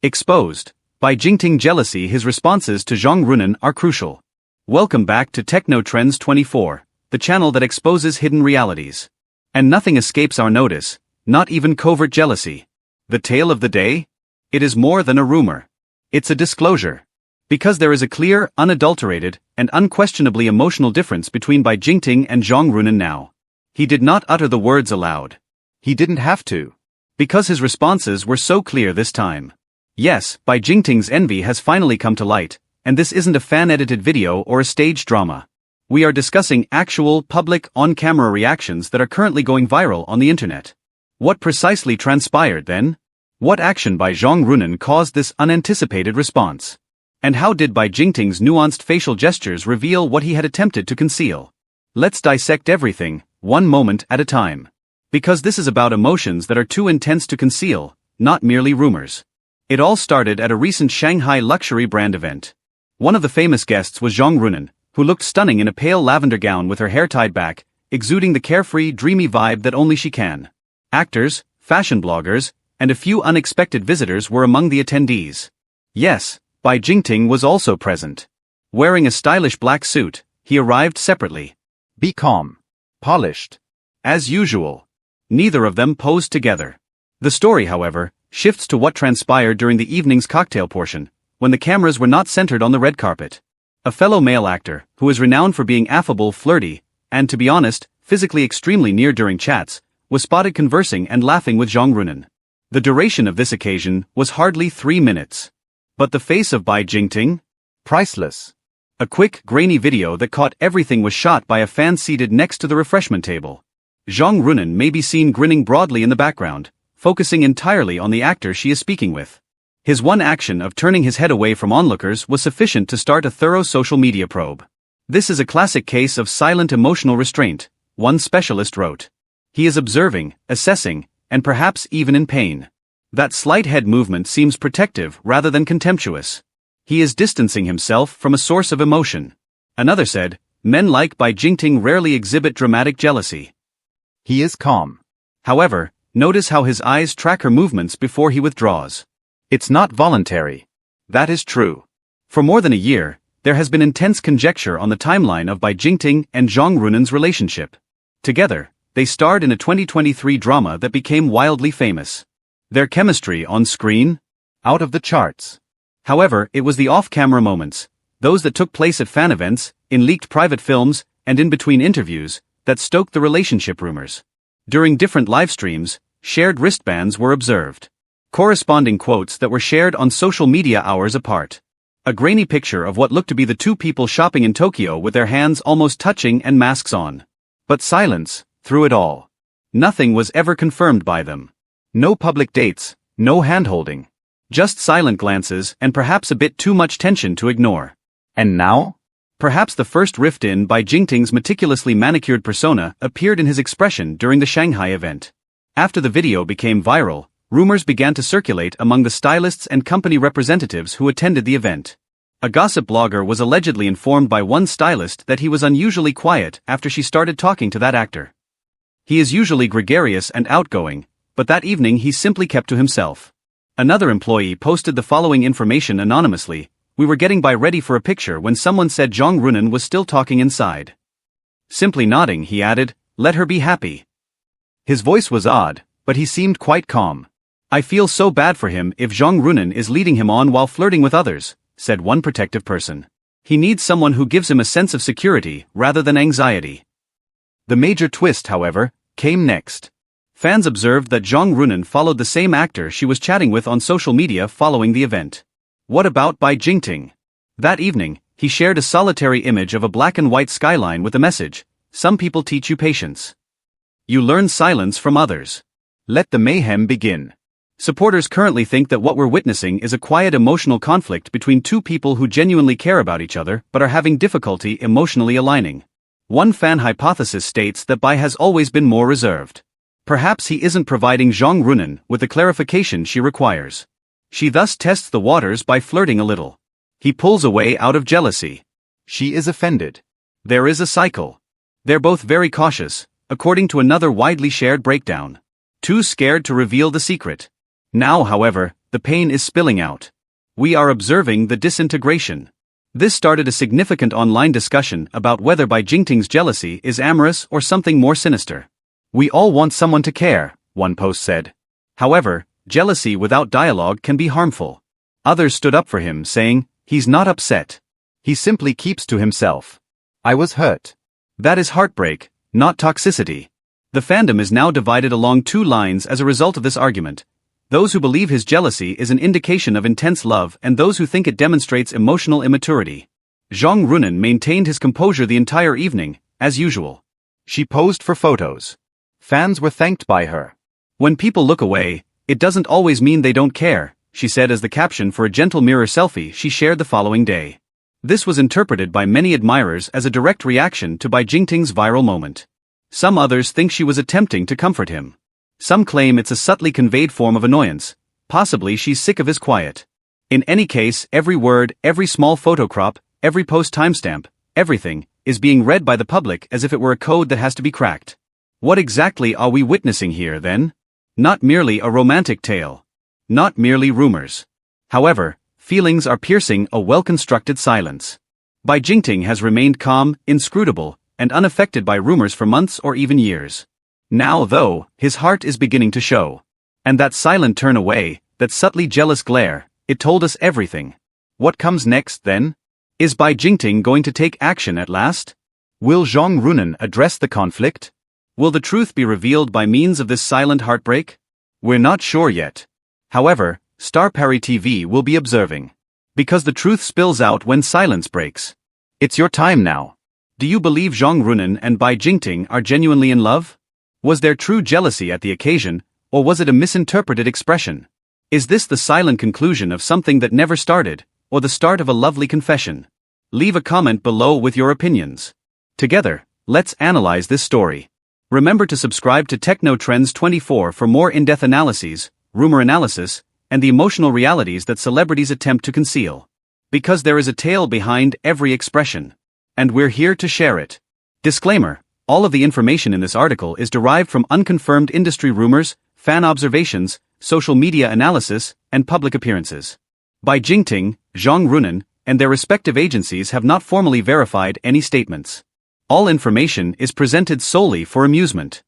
Exposed. By Jingting jealousy, his responses to Zhang Ruonan are crucial. Welcome back to Techno Trends 24, the channel that exposes hidden realities. And nothing escapes our notice, not even covert jealousy. The tale of the day? It is more than a rumor. It's a disclosure. Because there is a clear, unadulterated, and unquestionably emotional difference between Bai Jingting and Zhang Ruonan now. He did not utter the words aloud. He didn't have to. Because his responses were so clear this time. Yes, Bai Jingting's envy has finally come to light, and this isn't a fan-edited video or a staged drama. We are discussing actual, public, on-camera reactions that are currently going viral on the internet. What precisely transpired then? What action by Zhang Ruonan caused this unanticipated response? And how did Bai Jingting's nuanced facial gestures reveal what he had attempted to conceal? Let's dissect everything, one moment at a time. Because this is about emotions that are too intense to conceal, not merely rumors. It all started at a recent Shanghai luxury brand event. One of the famous guests was Zhang Ruonan, who looked stunning in a pale lavender gown with her hair tied back, exuding the carefree, dreamy vibe that only she can. Actors, fashion bloggers, and a few unexpected visitors were among the attendees. Yes, Bai Jingting was also present. Wearing a stylish black suit, he arrived separately. Be calm. Polished. As usual. Neither of them posed together. The story, however, shifts to what transpired during the evening's cocktail portion, when the cameras were not centered on the red carpet. A fellow male actor, who is renowned for being affable, flirty, and to be honest, physically extremely near during chats, was spotted conversing and laughing with Zhang Ruonan. The duration of this occasion was hardly 3 minutes. But the face of Bai Jingting? Priceless. A quick, grainy video that caught everything was shot by a fan seated next to the refreshment table. Zhang Ruonan may be seen grinning broadly in the background, focusing entirely on the actor she is speaking with. His one action of turning his head away from onlookers was sufficient to start a thorough social media probe. This is a classic case of silent emotional restraint, one specialist wrote. He is observing, assessing, and perhaps even in pain. That slight head movement seems protective rather than contemptuous. He is distancing himself from a source of emotion. Another said, men like Bai Jingting rarely exhibit dramatic jealousy. He is calm. However, notice how his eyes track her movements before he withdraws. It's not voluntary. That is true. For more than a year, there has been intense conjecture on the timeline of Bai Jingting and Zhang Ruonan's relationship. Together, they starred in a 2023 drama that became wildly famous. Their chemistry on screen? Out of the charts. However, it was the off-camera moments, those that took place at fan events, in leaked private films, and in between interviews, that stoked the relationship rumors. During different live streams, shared wristbands were observed. Corresponding quotes that were shared on social media hours apart. A grainy picture of what looked to be the two people shopping in Tokyo with their hands almost touching and masks on. But silence, through it all. Nothing was ever confirmed by them. No public dates, no hand-holding. Just silent glances and perhaps a bit too much tension to ignore. And now? Perhaps the first rift in Bai Jingting's meticulously manicured persona appeared in his expression during the Shanghai event. After the video became viral, rumors began to circulate among the stylists and company representatives who attended the event. A gossip blogger was allegedly informed by one stylist that he was unusually quiet after she started talking to that actor. He is usually gregarious and outgoing, but that evening he simply kept to himself. Another employee posted the following information anonymously: we were getting Bai ready for a picture when someone said Zhang Ruonan was still talking inside. Simply nodding, he added, let her be happy. His voice was odd, but he seemed quite calm. I feel so bad for him if Zhang Ruonan is leading him on while flirting with others, said one protective person. He needs someone who gives him a sense of security rather than anxiety. The major twist, however, came next. Fans observed that Zhang Ruonan followed the same actor she was chatting with on social media following the event. What about Bai Jingting? That evening, he shared a solitary image of a black and white skyline with the message, some people teach you patience. You learn silence from others. Let the mayhem begin. Supporters currently think that what we're witnessing is a quiet emotional conflict between two people who genuinely care about each other but are having difficulty emotionally aligning. One fan hypothesis states that Bai has always been more reserved. Perhaps he isn't providing Zhang Ruonan with the clarification she requires. She thus tests the waters by flirting a little. He pulls away out of jealousy. She is offended. There is a cycle. They're both very cautious, according to another widely shared breakdown. Too scared to reveal the secret. Now, however, the pain is spilling out. We are observing the disintegration. This started a significant online discussion about whether Jingting's jealousy is amorous or something more sinister. We all want someone to care, one post said. However, jealousy without dialogue can be harmful. Others stood up for him, saying, he's not upset. He simply keeps to himself. I was hurt. That is heartbreak, not toxicity. The fandom is now divided along two lines as a result of this argument. Those who believe his jealousy is an indication of intense love and those who think it demonstrates emotional immaturity. Zhang Ruonan maintained his composure the entire evening, as usual. She posed for photos. Fans were thanked by her. When people look away, it doesn't always mean they don't care, she said as the caption for a gentle mirror selfie she shared the following day. This was interpreted by many admirers as a direct reaction to Jingting's viral moment. Some others think she was attempting to comfort him. Some claim it's a subtly conveyed form of annoyance. Possibly she's sick of his quiet. In any case, every word, every small photo crop, every post timestamp, everything, is being read by the public as if it were a code that has to be cracked. What exactly are we witnessing here, then? Not merely a romantic tale. Not merely rumors. However, feelings are piercing a well-constructed silence. Jingting has remained calm, inscrutable, and unaffected by rumors for months or even years. Now, though, his heart is beginning to show. And that silent turn away, that subtly jealous glare, it told us everything. What comes next, then? Is Jingting going to take action at last? Will Zhang Ruonan address the conflict? Will the truth be revealed by means of this silent heartbreak? We're not sure yet. However, Star Parry TV will be observing. Because the truth spills out when silence breaks. It's your time now. Do you believe Zhang Ruonan and Jingting are genuinely in love? Was there true jealousy at the occasion, or was it a misinterpreted expression? Is this the silent conclusion of something that never started, or the start of a lovely confession? Leave a comment below with your opinions. Together, let's analyze this story. Remember to subscribe to Techno Trends 24 for more in-depth analyses, rumor analysis, and the emotional realities that celebrities attempt to conceal. Because there is a tale behind every expression. And we're here to share it. Disclaimer: all of the information in this article is derived from unconfirmed industry rumors, fan observations, social media analysis, and public appearances. Jingting, Zhang Ruonan, and their respective agencies have not formally verified any statements. All information is presented solely for amusement.